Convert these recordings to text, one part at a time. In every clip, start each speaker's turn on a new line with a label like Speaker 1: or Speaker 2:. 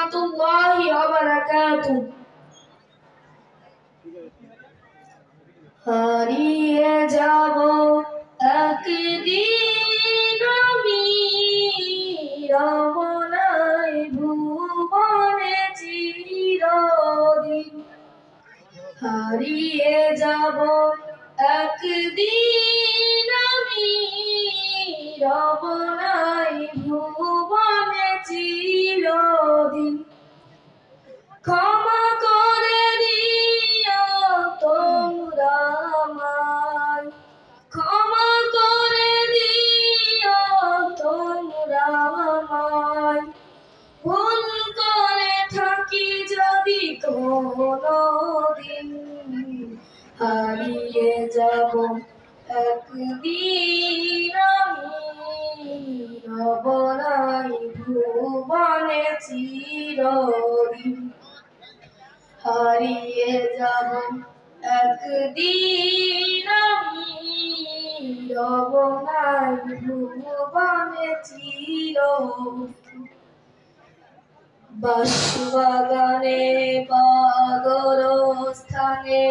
Speaker 1: রাহমাতুল্লাহি ওয়া বারাকাতুহু। হারিয়ে যাব একদিন আমি রমনায় ভুবনে চিরদিন। হারিয়ে যাব একদিন আমি রমনায় ভুবনে চিরদিন। ক্ষমা করে দিও তোমরা আমায়, ক্ষমা করে দিও তোমরা আমায়। ভুল করে থাকি যদি কোনোদিন, হারিয়ে যাব একদিন আমি রমনায় ভুবনে চিরদিন। হারিয়ে যাব একদিন আমি রমনায় ভুবনে চিরদিন। বাঁশবাগানে বা গোরস্থানে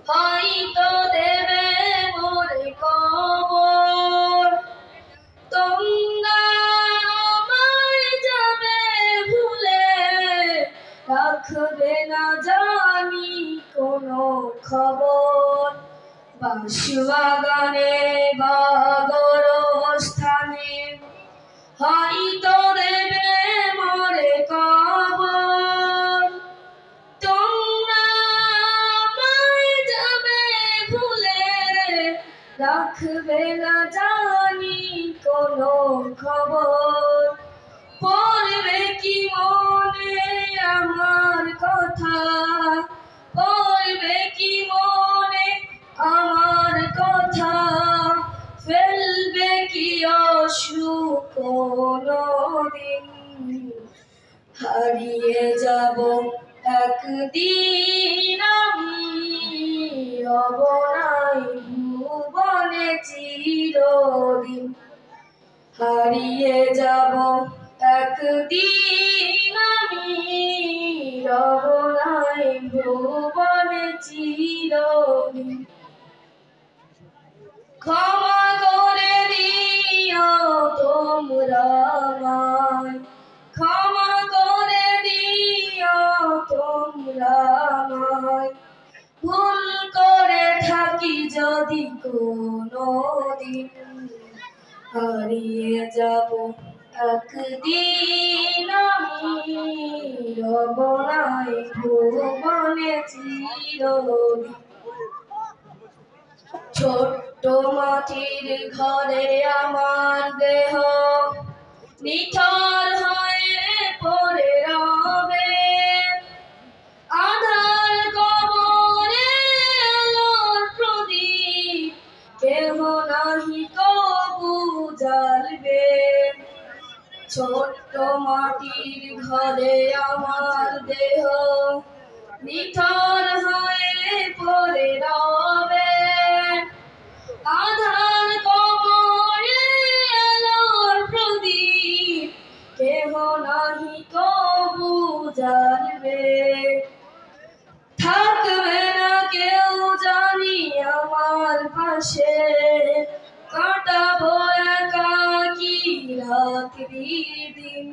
Speaker 1: হয়তো দেবে মোরে কবর। তোমরা আমায় যাবে ভুলে, রাখবে না জানি কোনো খবর। বাঁশবাগানে বা গোরস্থানে হয়তো দেবে মোরে কবর। তোমরা আমায় যাবে ভুলে, রাখবে না জানি কোনো খবর। পড়বে কি মনে আমার কথা, পড়বে কি মনে আমার কথা। ফেলবে কি অশ্রু কোনদিন, হারিয়ে যাব একদিন আমি রমনায় ভুবনে চিরদিন। হারিয়ে যাব একদিন আমি রমনায় ভুবনে চিরদিন। ক্ষমা করে দিও তোমরা আমায়, ক্ষমা করে দিও তোমরা আমায়। ভুল করে থাকি যদি কোনোদিন, হারিয়ে যাব একদিন আমি রমনায় ভুবনে চিরদিন। ছোট্ট মাটির ঘরে আমার দেহ নিথর হয়ে পড়ে রবে। আধার কবরে আলোর প্রদীপ কেহ নাহি কবু জ্বালবে। ছোট্ট মাটির ঘরে আমার দেহ নিথর হয়ে পড়ে রবে। আধার কবরে আলোর প্রদীপ কেহ নাহি কবু জ্বালবে। থাকবে না কেউ জানি আমার পাশে, কাটাবো একাকী রাত্রি দিন।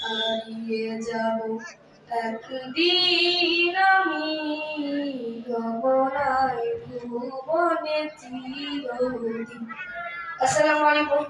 Speaker 1: হারিয়ে যাব একদিন আমি রমনায় ভুবনে চিরদিন। আসসালামু আলাইকুম।